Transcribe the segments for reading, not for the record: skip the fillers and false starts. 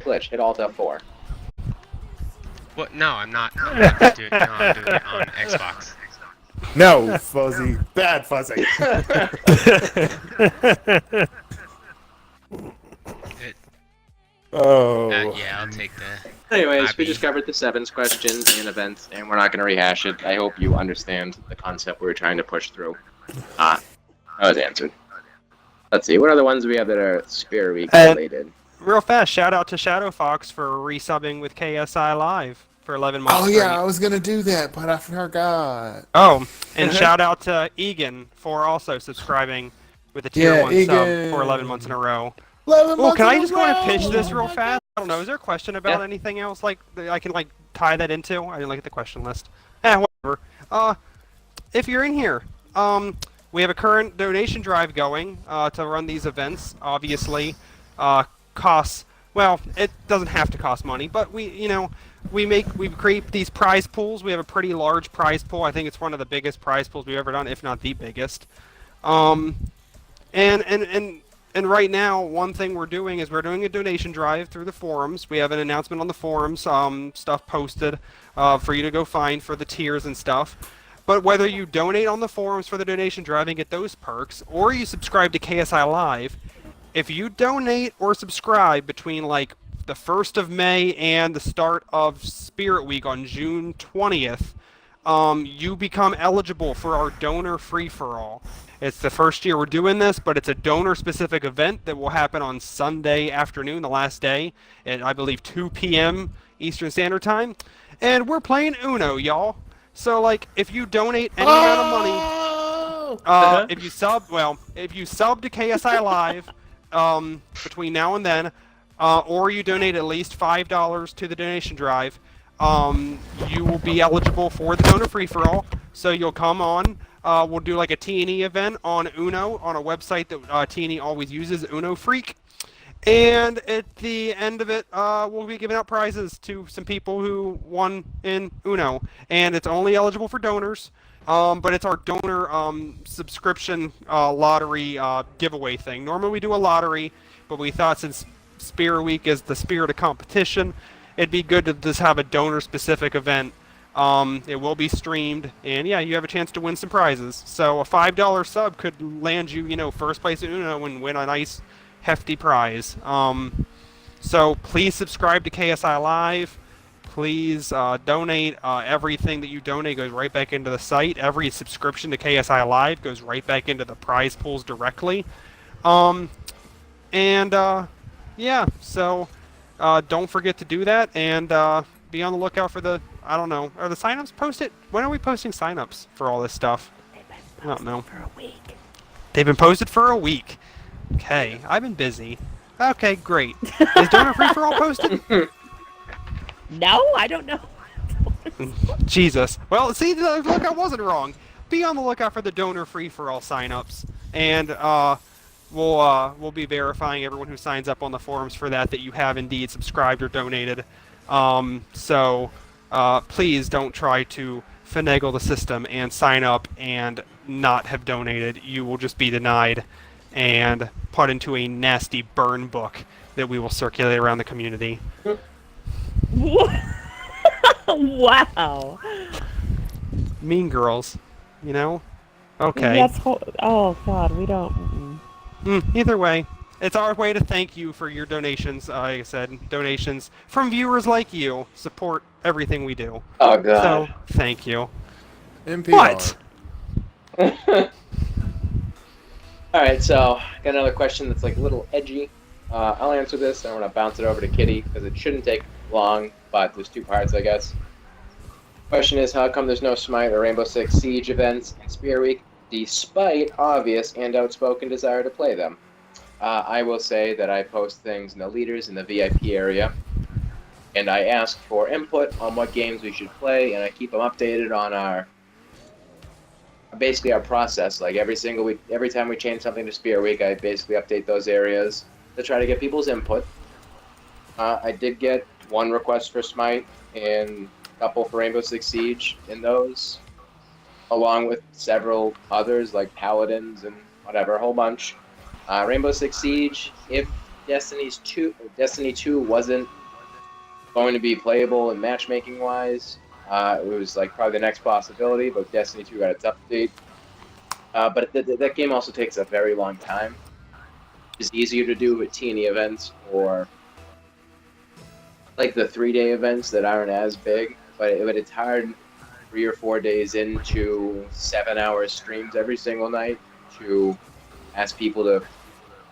glitch. Hit Alt F4. What? No, I'm not. I'm doing it on Xbox. No, Fuzzy. Bad Fuzzy. Oh. Yeah, I'll take that. Anyways, we just covered the sevens question and events, and we're not going to rehash it. I hope you understand the concept we were trying to push through. That was answered. Let's see, what other ones do we have that are Spear Week related? Real fast, shout out to Shadow Fox for resubbing with KSI Live for 11 months. Oh, yeah, I was going to do that, but I forgot. Oh, and shout out to Egan for also subscribing with a tier 1 sub for 11 months in a row. Oh, can I just go and pitch this real fast? I don't know. Is there a question about anything else like I can like tie that into? I didn't look at the question list. Whatever. If you're in here, we have a current donation drive going to run these events. Obviously, costs. Well, it doesn't have to cost money, but we create these prize pools. We have a pretty large prize pool. I think it's one of the biggest prize pools we've ever done, if not the biggest. And right now, one thing we're doing is we're doing a donation drive through the forums. We have an announcement on the forums, stuff posted for you to go find for the tiers and stuff. But whether you donate on the forums for the donation drive and get those perks, or you subscribe to KSI Live, if you donate or subscribe between like the 1st of May and the start of Spirit Week on June 20th, you become eligible for our donor free-for-all. It's the first year we're doing this, but it's a donor-specific event that will happen on Sunday afternoon, the last day, at, I believe, 2 p.m. Eastern Standard Time. And we're playing Uno, y'all. So, like, if you donate any amount of money, if you sub to KSI Live between now and then, or you donate at least $5 to the donation drive, you will be eligible for the donor free-for-all. So you'll come on. We'll do like a T&E event on Uno on a website that T&E always uses, Uno Freak. And at the end of it, we'll be giving out prizes to some people who won in Uno. And it's only eligible for donors, but it's our donor subscription lottery giveaway thing. Normally we do a lottery, but we thought since Spirit Week is the spirit of competition, it'd be good to just have a donor-specific event. It will be streamed, and yeah, you have a chance to win some prizes. So a $5 sub could land you, first place in Uno and win a nice, hefty prize. So please subscribe to KSI Live. Please donate. Everything that you donate goes right back into the site. Every subscription to KSI Live goes right back into the prize pools directly. Yeah, so don't forget to do that, and be on the lookout for the, I don't know, are the signups posted? When are we posting signups for all this stuff? I don't know. For a week. They've been posted for a week. Okay, I've been busy. Okay, great. Is Donor Free for All posted? No, I don't know. Jesus. Well, see, look, I wasn't wrong. Be on the lookout for the Donor Free for All signups, and we'll be verifying everyone who signs up on the forums for that you have indeed subscribed or donated. So please don't try to finagle the system and sign up and not have donated. You will just be denied and put into a nasty burn book that we will circulate around the community. Wow. Mean Girls, Okay. Oh God, we don't. Either way, it's our way to thank you for your donations. Like I said, donations from viewers like you support everything we do. Oh God. So thank you. NPR. What? Alright, so got another question that's like a little edgy. I'll answer this, and I'm going to bounce it over to Kitty, because it shouldn't take long, but there's two parts, I guess. Question is, how come there's no Smite or Rainbow Six Siege events in Spear Week, despite obvious and outspoken desire to play them? I will say that I post things in the leaders in the VIP area, and I ask for input on what games we should play, and I keep them updated on our process. Like every single week, every time we change something to Spear Week, I basically update those areas to try to get people's input. I did get one request for Smite and a couple for Rainbow Six Siege in those, along with several others like Paladins and whatever, a whole bunch. Rainbow Six Siege, if Destiny 2 wasn't going to be playable and matchmaking wise. It was like probably the next possibility, but Destiny 2 got its update. But that game also takes a very long time. It's easier to do with T&E events or like the 3-day events that aren't as big, but it's hard 3 or 4 days into 7 hour streams every single night to ask people to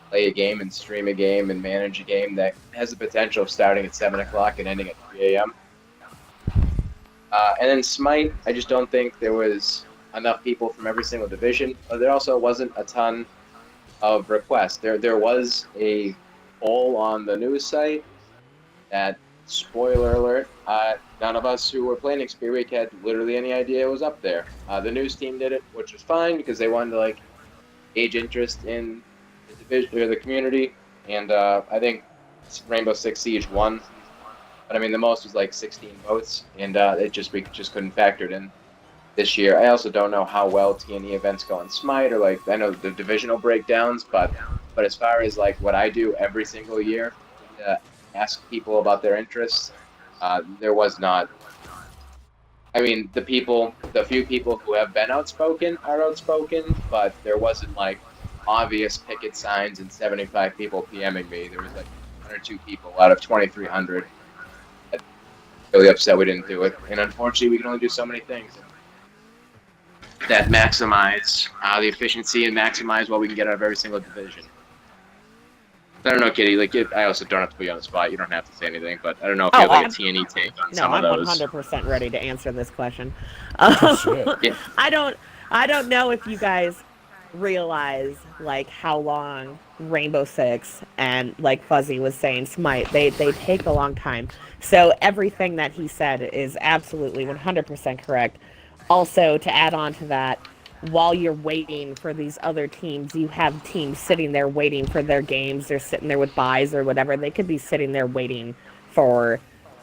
play a game and stream a game and manage a game that has the potential of starting at 7 o'clock and ending at 3 a.m. And then Smite, I just don't think there was enough people from every single division. But there also wasn't a ton of requests. There was a poll on the news site that, spoiler alert, none of us who were playing Xperia Week had literally any idea it was up there. The news team did it, which was fine because they wanted to like gauge interest in the division or the community. And I think Rainbow Six Siege won. But I mean, the most was like 16 votes, and we just couldn't factor it in this year. I also don't know how well T&E events go in Smite, or like I know the divisional breakdowns, but as far as like what I do every single year to ask people about their interests, there was not. I mean, the few people who have been outspoken are outspoken, but there wasn't like obvious picket signs and 75 people PMing me. There was like 1 or 2 people out of 2,300. Really upset we didn't do it, and unfortunately we can only do so many things that maximize the efficiency and maximize what we can get out of every single division. I don't know, Kitty. Like, I also don't have to put you on the spot. You don't have to say anything, but I don't know if you have like a T&E take on No, some I'm of those. 100% ready to answer this question. Shit. I don't know if you guys realize like how long Rainbow Six and like Fuzzy was saying Smite, they take a long time. So everything that he said is absolutely 100% correct. Also, to add on to that, while you're waiting for these other teams, you have teams sitting there waiting for their games. They're sitting there with buys or whatever. They could be sitting there waiting for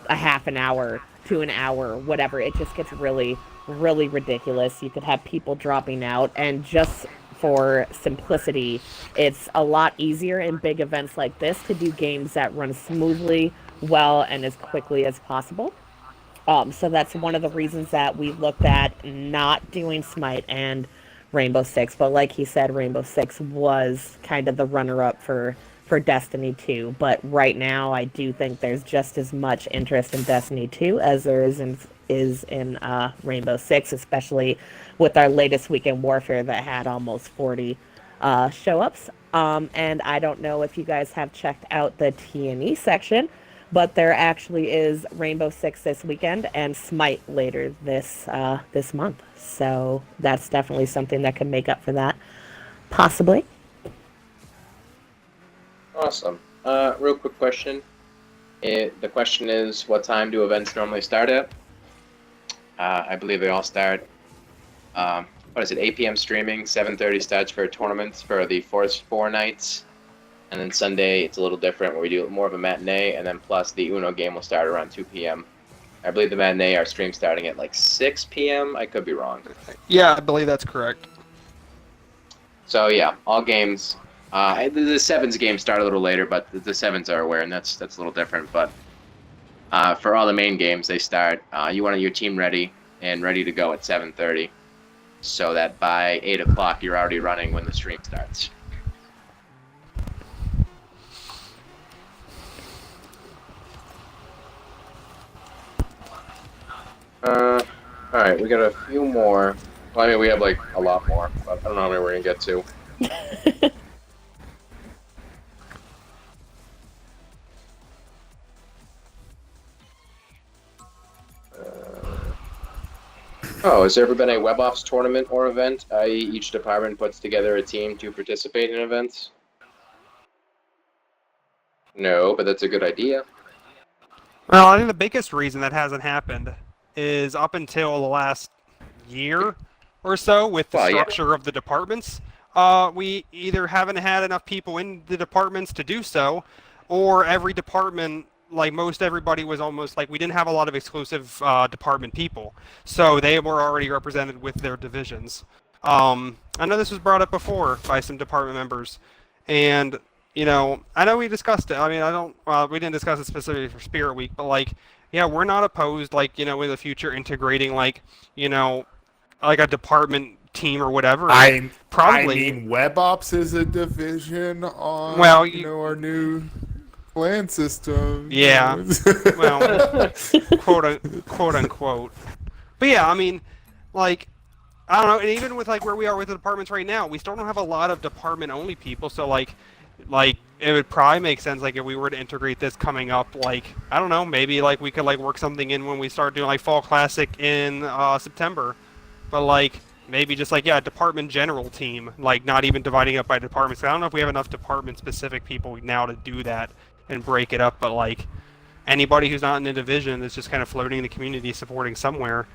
a half an hour to an hour, whatever. It just gets really, really ridiculous. You could have people dropping out, and just for simplicity, it's a lot easier in big events like this to do games that run smoothly, well, and as quickly as possible. So that's one of the reasons that we looked at not doing Smite and Rainbow Six. But like he said, Rainbow Six was kind of the runner-up for Destiny 2. But right now, I do think there's just as much interest in Destiny 2 as there is in Rainbow Six, especially with our latest Weekend Warfare that had almost 40 show-ups. And I don't know if you guys have checked out the T&E section, but there actually is Rainbow Six this weekend and Smite later this month. So that's definitely something that can make up for that, possibly. Awesome. Real quick question. The question is, what time do events normally start at? I believe they all start. What is it? 8 p.m. streaming. 7:30 starts for tournaments for the first 4 nights. And then Sunday, it's a little different where we do more of a matinee, and then plus the Uno game will start around 2 p.m. I believe the matinee, our stream starting at like 6 p.m. I could be wrong. Yeah, I believe that's correct. So yeah, all games. The Sevens games start a little later, but the Sevens are aware, and that's a little different. But for all the main games, they start. You want your team ready and ready to go at 7:30, so that by 8 o'clock you're already running when the stream starts. Alright, we got a few more. Well, I mean, we have like a lot more, but I don't know how many we're gonna get to. Has there ever been a WebOps tournament or event, i.e. each department puts together a team to participate in events? No, but that's a good idea. Well, I think the biggest reason that hasn't happened is up until the last year or so with the structure of the departments. We either haven't had enough people in the departments to do so, or every department, like most everybody, was almost like we didn't have a lot of exclusive department people, so they were already represented with their divisions. I know this was brought up before by some department members, and you know, I know we discussed it. I mean, I don't. We didn't discuss it specifically for Spirit Week, but like, yeah, we're not opposed. Like, you know, in the future, integrating like, you know, like a department team or whatever. I Probably. mean, WebOps is a division Well, on our new plan system. Yeah. You know? Well, quote unquote. But yeah, I mean, like, I don't know, and even with like where we are with the departments right now, we still don't have a lot of department only people. So like it would probably make sense like if we were to integrate this coming up. Like I don't know, maybe like we could like work something in when we start doing like Fall Classic in September. But like maybe just like a department general team, like not even dividing up by departments. I don't know if we have enough department specific people now to do that and break it up. But like anybody who's not in a division that's just kind of floating in the community supporting somewhere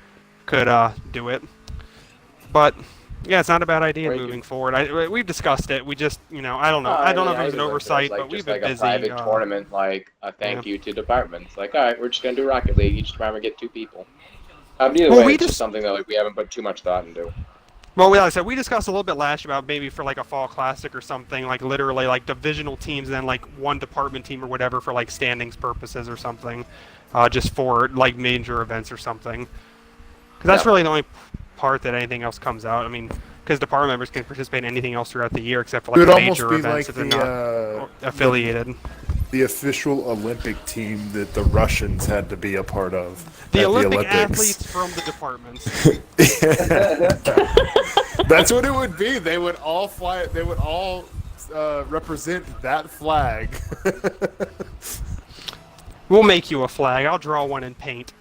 could do it. But yeah, it's not a bad idea moving forward. We've discussed it. We just, you know, I don't know. I don't know if it was an oversight, but we've been like busy. a private tournament, like a thank you to departments. Like, all right, we're just gonna do Rocket League. Each department get 2 people. Either way, it's just something that like we haven't put too much thought into. Well, like I said, we discussed a little bit last year about maybe for like a Fall Classic or something, like literally like divisional teams and then like one department team or whatever for like standings purposes or something, just for like major events or something. Because that's really the only part that anything else comes out. I mean, because department members can participate in anything else throughout the year except for like major events like if they're not affiliated. The official Olympic team that the Russians had to be a part of. The Olympic athletes from the departments. That's what it would be. They would all fly. They would all represent that flag. We'll make you a flag. I'll draw one in paint.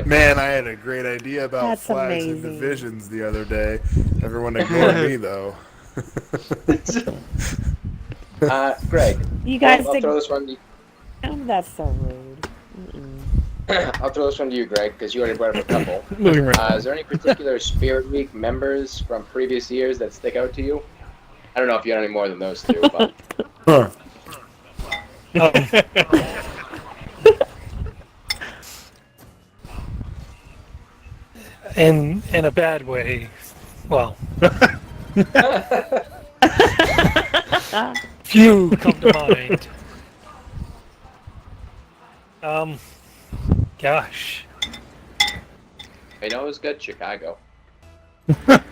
Man, I had a great idea about That's flags amazing. and divisions the other day. Everyone ignored me, though. Greg. You guys I'll throw this one to you. Oh, that's so rude. I'll throw this one to you, Greg, because you already brought up a couple. Moving right. Is there any particular Spirit Week members from previous years that stick out to you? I don't know if you had any more than those 2, but... Huh. In a bad way. Well, few come to mind. Gosh. I know it was good, Chicago.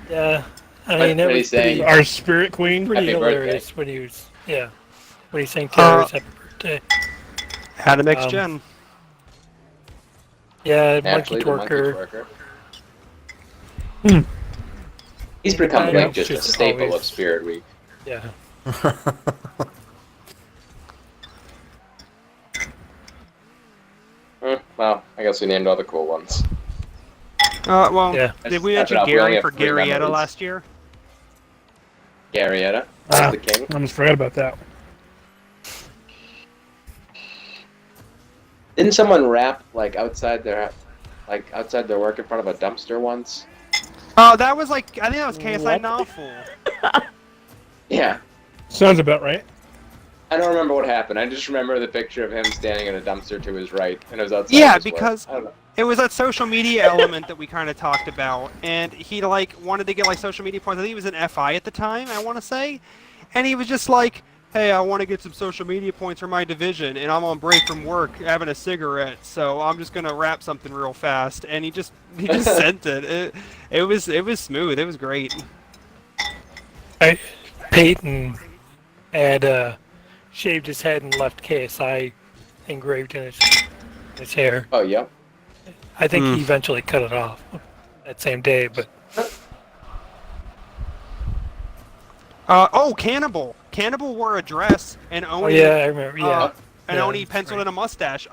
Yeah, I mean, it was pretty, Our Spirit Queen, pretty happy hilarious birthday. when he was, when he sang Taylor's Happy Birthday. Had a mixed gen. Yeah, Naturally, Monkey the Twerker. He's become I like know, just a just staple always- of Spirit Week. Yeah. Well, I guess we named all the cool ones. Well, Yeah. did we That's mention enough. We only Gary have for 3 Garyetta memories. last year? Garyetta, the king. I almost forgot about that. Didn't someone rap like outside their work in front of a dumpster once? Oh, that was like, I think that was KSI What? Novel. Yeah. Sounds about right. I don't remember what happened. I just remember the picture of him standing in a dumpster to his right, and it was outside. Yeah, his work. because I don't know. it was that social media element that we kind of talked about, and he like wanted to get like social media points. I think he was in FI at the time, I want to say, and he was just like, "Hey, I want to get some social media points for my division, and I'm on break from work having a cigarette, so I'm just gonna rap something real fast." And he just sent it. It was smooth. It was great. Peyton had shaved his head and left KSI engraved in his hair. Oh, yeah. I think he eventually cut it off that same day, but Cannibal. Cannibal wore a dress, and Oni. I remember. Yeah, and yeah, Oni that's penciled right. in a mustache.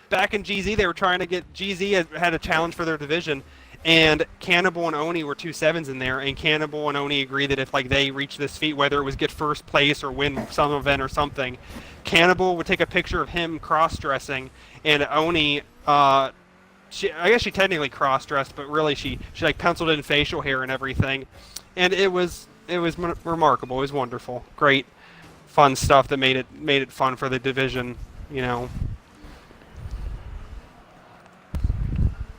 Back in GZ, they were trying to get GZ had a challenge for their division, and Cannibal and Oni were 2 7s in there, and Cannibal and Oni agreed that if like they reached this feat, whether it was get first place or win some event or something, Cannibal would take a picture of him cross-dressing, and Oni, I guess she technically cross-dressed, but really she like penciled in facial hair and everything, and it was remarkable. It was wonderful, great, fun stuff that made it fun for the division, you know.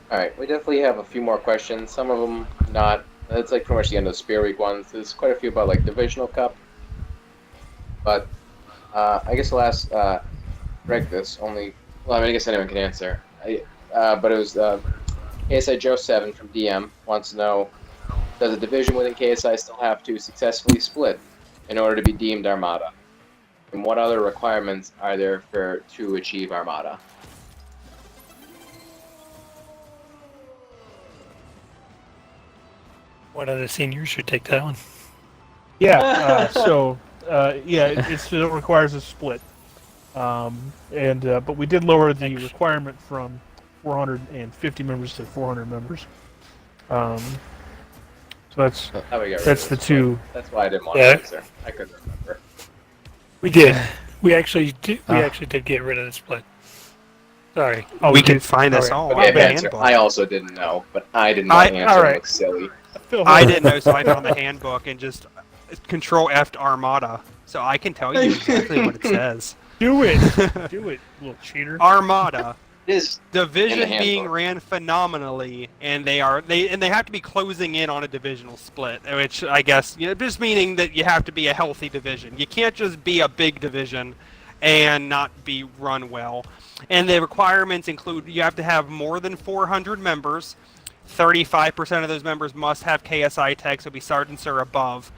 All right, we definitely have a few more questions. Some of them not. That's like pretty much the end of the Spirit Week ones. There's quite a few about like Divisional Cup. But I guess I'll ask Greg this only. Well, I mean, I guess anyone can answer. But it was KSI Joe 7 from DM wants to know: does a division within KSI still have to successfully split in order to be deemed Armada? And what other requirements are there to achieve Armada? One of the seniors should take that one. Yeah. It still requires a split. But we did lower the requirement from 450 members to 400 members. So that's the two. That's why I didn't want to answer. I couldn't remember. We did. We actually did get rid of the split. Sorry. Oh, we can find us all. Okay, the answer. handbook. I also didn't know, but I did not answer. All right. It looks silly. I didn't know, so I found the handbook and just Control F Armada, so I can tell you exactly what it says. Do it, little cheater. Armada. Is Division in the being handbook. ran phenomenally, and they have to be closing in on a divisional split, which I guess just meaning that you have to be a healthy division. You can't just be a big division and not be run well. And the requirements include you have to have more than 400 members. 35% of those members must have KSI tech, so be sergeants or above.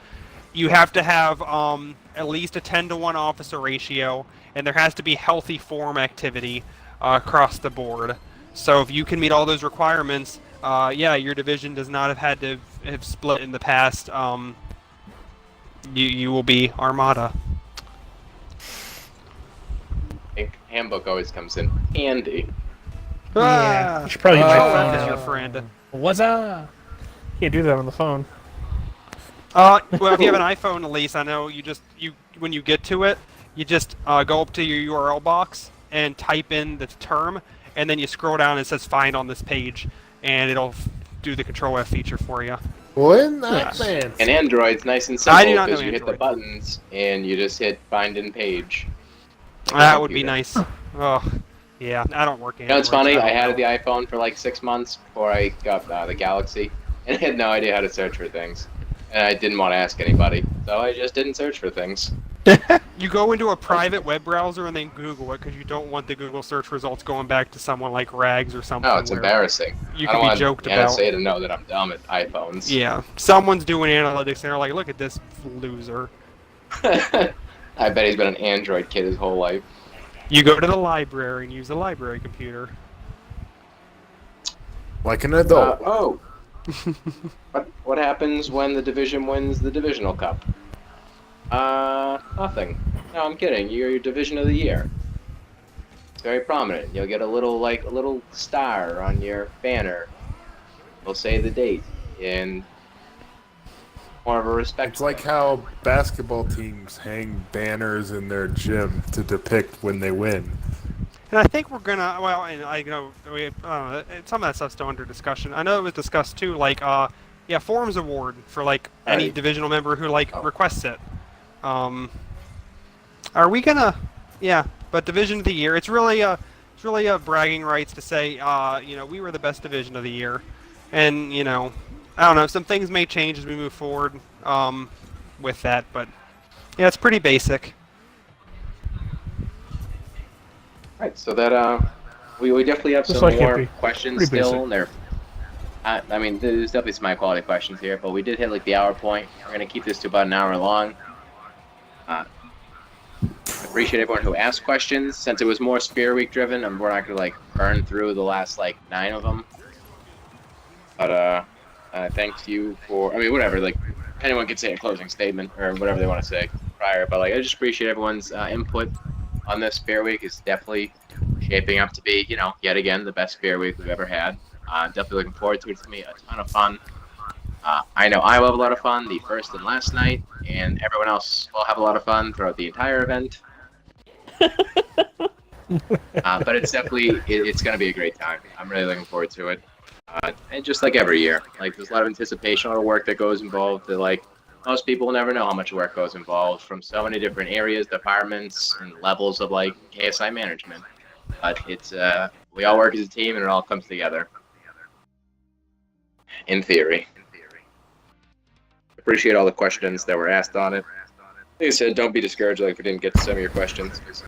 You have to have at least a 10-to-1 officer ratio, and there has to be healthy forum activity across the board. So if you can meet all those requirements, your division does not have had to have split in the past. You will be Armada. I think handbook always comes in handy. Yeah. You should probably use my Control phone F is now. your friend. What's up? Can't do that on the phone. Well, if you have an iPhone, Elise, I know you when you get to it, you just go up to your URL box and type in the term, and then you scroll down and it says find on this page, and it'll do the Control F feature for you. Well, isn't that fancy? And Android's nice and I do simple not know because you hit the Android. buttons and you just hit find in page. That would be nice. Oh, yeah, I don't work Android. You know, it's funny. so I don't had know. the iPhone for like 6 months before I got the Galaxy, and I had no idea how to search for things. And I didn't want to ask anybody, so I just didn't search for things. You go into a private web browser and then Google it because you don't want the Google search results going back to someone like Rags or something. No, it's where embarrassing. You I can don't be want joked NSA about. to know that I'm dumb at iPhones. Yeah, someone's doing analytics and they're like, look at this loser. I bet he's been an Android kid his whole life. You go to the library and use the library computer. Like an adult. What happens when the division wins the divisional cup? Nothing. No, I'm kidding. You're your division of the year. It's very prominent. You'll get a little star on your banner. It'll say the date in more of a respect. It's like how basketball teams hang banners in their gym to depict when they win. And I think we're gonna, well, and I know some of that stuff's still under discussion. I know it was discussed too, like, Forums Award for like any Right. divisional member who requests it. Are we gonna? Yeah, but Division of the Year. It's really a bragging rights to say, we were the best division of the year, and I don't know. Some things may change as we move forward with that, but yeah, it's pretty basic. Right, so that we definitely have Just some like more hippie. questions Pretty still. basic. And they're, I mean, there's definitely some high quality questions here, but we did hit like the hour point. We're gonna keep this to about an hour long. Appreciate everyone who asked questions. Since it was more Spear Week driven, and we're not gonna burn through the last 9 of them. But thanks you for. I mean, whatever. Anyone can say a closing statement or whatever they want to say prior. But I just appreciate everyone's input on this Spear Week. Is definitely shaping up to be, yet again the best Spear Week we've ever had. Definitely looking forward to it. It's gonna be a ton of fun. I know I will have a lot of fun the first and last night, and everyone else will have a lot of fun throughout the entire event. But it's definitely it's going to be a great time. I'm really looking forward to it. And just like every year, there's a lot of anticipation, a lot of work that goes involved. That most people will never know how much work goes involved from so many different areas, departments, and levels of KSI management. But it's we all work as a team, and it all comes together. In theory. Appreciate all the questions that were asked on it. Like I said, don't be discouraged like we didn't get to some of your questions. It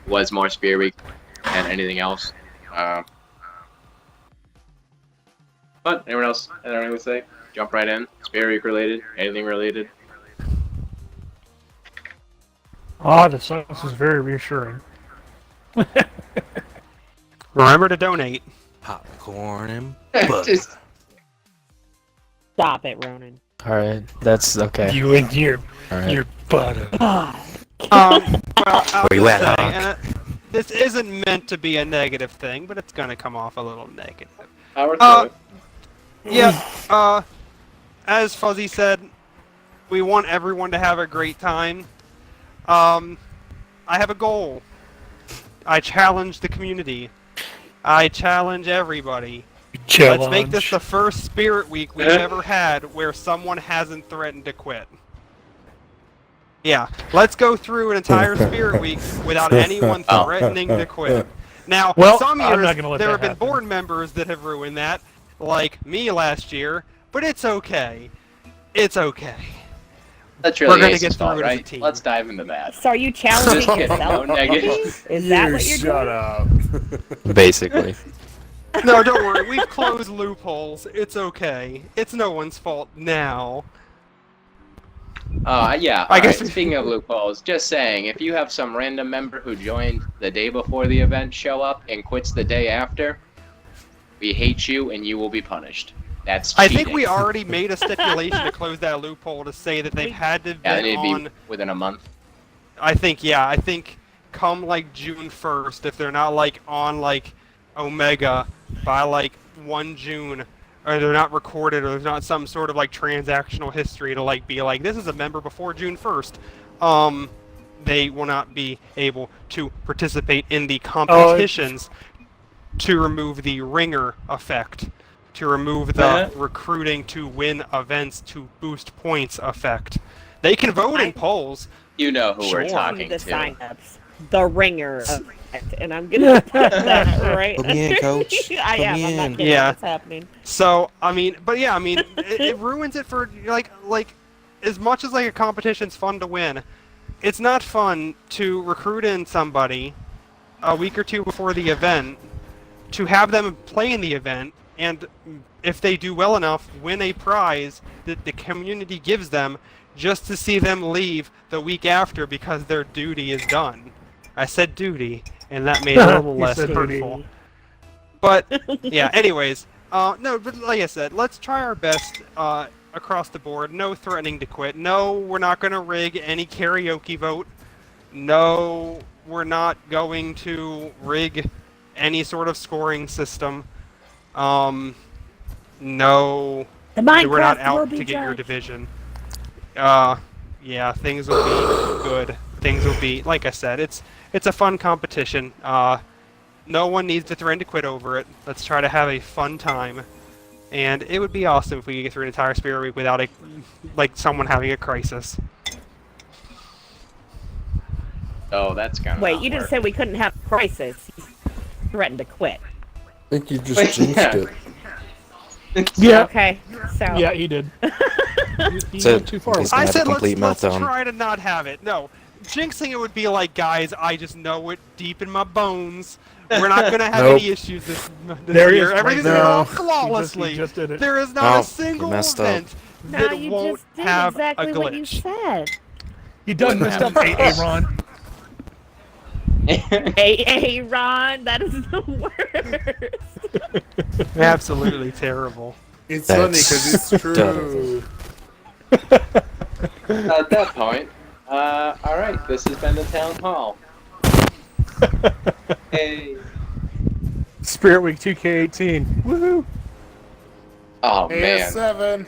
was more Spear Week than anything else. But anyone else? Anything to say? Jump right in. Spear Week related? Anything related? Ah, the silence is very reassuring. Remember to donate. Popcorn and butter. Just Stop it, Ronan. Alright, that's okay. You and your Alright. butter. God. Well, I Where you will at, say, Hawk? and this isn't meant to be a negative thing, but it's gonna come off a little negative. power Uh, through it. Yeah, as Fuzzy said, we want everyone to have a great time. I have a goal. I challenge the community. I challenge everybody. Challenge. Let's make this the first Spirit Week we've ever had where someone hasn't threatened to quit. Yeah, let's go through an entire Spirit Week without anyone threatening to quit. Now, Well, some I'm years not gonna let there that have been happen. board members that have ruined that, like me last year, but it's okay. It's okay. That's we're really gonna Ace's get through fault, it as a right? team. Let's dive into that. So are you challenging Just kidding. yourself? No negative. Is that what you're shut doing? up. Basically. No, don't worry. We've closed loopholes. It's okay. It's no one's fault now. Yeah. I guess Alright, speaking of loopholes, just saying, if you have some random member who joined the day before the event show up and quits the day after, we hate you and you will be punished. That's I cheating. think we already made a stipulation to close that loophole to say that they've had to Yeah, they be need to on. be within a month. I think come like June 1st, if they're not like on like Omega by like 1 June, or they're not recorded, or there's not some sort of like transactional history to like be like this is a member before June 1st, they will not be able to participate in the competitions to remove the ringer effect, to remove the recruiting to win events to boost points effect. They can vote in polls. You know who we're Sure. talking The to. signups. The ringer effect. And I'm gonna put that right. Put me in, coach. I Put am. me I'm not in. kidding. Yeah. It's happening. So I mean, but yeah, I mean, it ruins it for like as much as like a competition's fun to win, it's not fun to recruit in somebody a week or two before the event, to have them play in the event, and if they do well enough, win a prize that the community gives them, just to see them leave the week after because their duty is done. I said duty, and that made it a little You less said duty. hurtful. But yeah, anyways, no, but like I said, let's try our best across the board. No threatening to quit. No, we're not going to rig any karaoke vote. No, we're not going to rig any sort of scoring system. No, The we're Minecraft not will out be to get your judged. division. Yeah, things will be good. Things will be, like I said, it's a fun competition. No one needs to threaten to quit over it. Let's try to have a fun time. And it would be awesome if we could get through an entire Spirit Week without someone having a crisis. Oh, that's kind of. Wait, you didn't say we couldn't have crisis. You threatened to quit. I think you just jinxed it. Yeah, Okay, so yeah, he did. He So, went too far. he's- I have a said complete let's meltdown. try to not have it. No, jinxing it would be like, guys, I just know it deep in my bones. We're not gonna have Nope. any issues this There he year. is, Everything's right gonna now. go flawlessly. He just did it. There is not Oh, a single you messed up. event no, that you won't just did have exactly a what you glitch. said. He done messed up, Ron. Hey, Ron, that is the worst. Absolutely terrible. It's funny because That's it's true. At that point, alright, this has been the town hall. Hey. Spirit Week 2K18. Woohoo! Oh, man. AS7.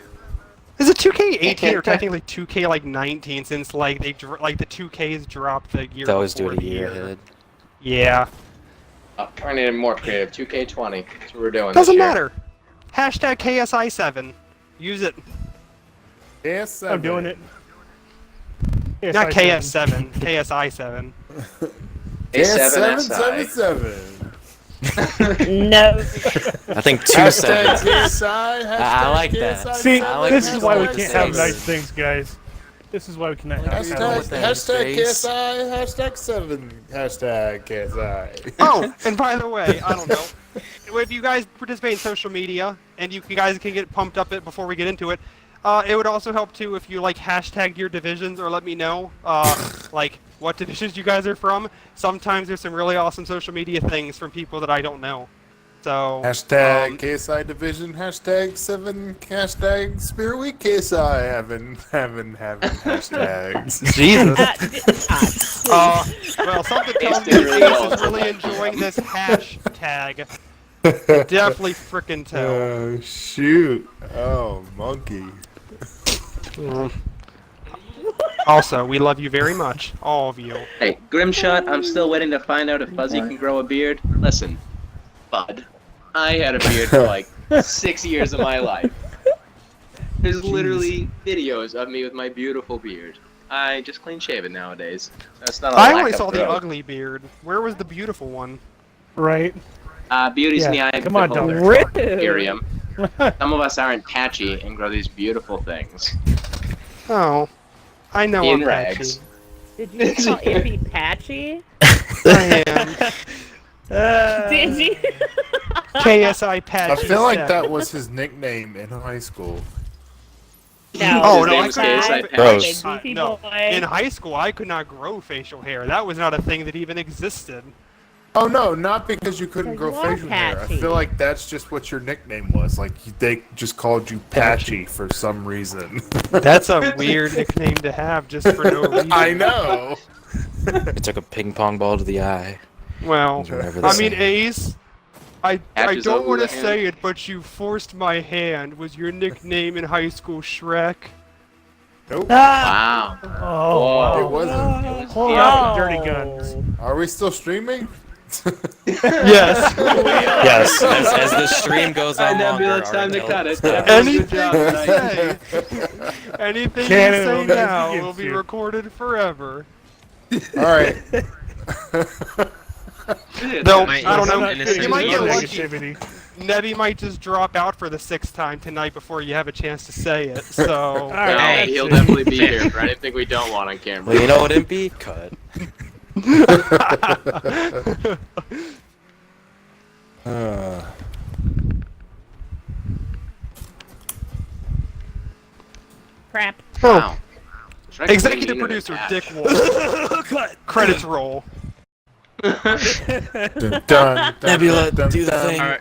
Is it 2K18 or technically 2K like 19 since like the 2Ks dropped the year They always before do it a the year ahead. Yeah. I need more creative. 2K20. That's what we're doing. Doesn't this year. matter. Hashtag KSI7. Use it. AS7. I'm doing it. Not KS7. KS7. KSI7. AS777. No. I think two Hashtag seconds. KSI. I like that. KSI, See, I like this that. is why we Hashtag can't have KSI. nice things, guys. This is why we cannot. Hashtag KSI. Hashtag 7. Hashtag KSI. Oh, and by the way, I don't know. If you guys participate in social media, and you guys can get pumped up it before we get into it, it would also help too if you like hashtagged your divisions or let me know like what divisions you guys are from. Sometimes there's some really awesome social media things from people that I don't know. So Hashtag KSI division. Hashtag 7. Hashtag Spirit Week KSI. Having hashtags. Jesus. Well, something tells me Ace is really enjoying this hashtag. Definitely frickin' tell. Oh shoot! Oh monkey. Also, we love you very much, all of you. Hey, Grimshot, I'm still waiting to find out if Fuzzy can grow a beard. Listen, bud, I had a beard for like 6 years of my life. There's literally videos of me with my beautiful beard. I just clean shave it nowadays. That's not a I lack only of saw the growth. ugly beard. Where was the beautiful one? Right. Beauty's in the eye of Come the on, beholder. Doctor. Rude. Miriam. Some of us aren't patchy and grow these beautiful things. Oh, I know In I'm rags. Did you call Impy Patchy? patchy. I am. Did you? KSI Patchy. I feel like Step. that was his nickname in high school. No. Oh, His no, name I was couldn't. KSI Big Gross. beefy No. boy. In high school, I could not grow facial hair. That was not a thing that even existed. Oh no, not because you couldn't grow Because you are facial hair. I patchy. feel like that's just what your nickname was. Like they just called you Patchy for some reason. That's a weird nickname to have just for no reason. I know. It took a ping pong ball to the eye. Well, They're never the I mean, same. Ace, I Patches don't over want to the hand. say it, but you forced my hand. Was your nickname in high school Shrek? Nope. Wow. Oh, wow. It wasn't. Pull out the dirty guns. Are we still streaming? Yes. Yes, as the stream goes on longer, Nebula, it's time to our cut it. intelligence- Anything job you tonight. say, anything Cannon you say will never now forgive will be you. recorded forever. All right. Though, My I don't know, innocent you might get lucky. Negativity. Nebby might just drop out for the 6th time tonight before you have a chance to say it. So, No, Alright, he'll that's it. definitely be here for anything we don't want on camera. Well, you know what, Impy? Cut. Crap. Wow. Should I executive clean it or producer patch? Dick Wolf. Credits roll. Dun, dun, dun, Nebula, dun, do the dun, thing. dun.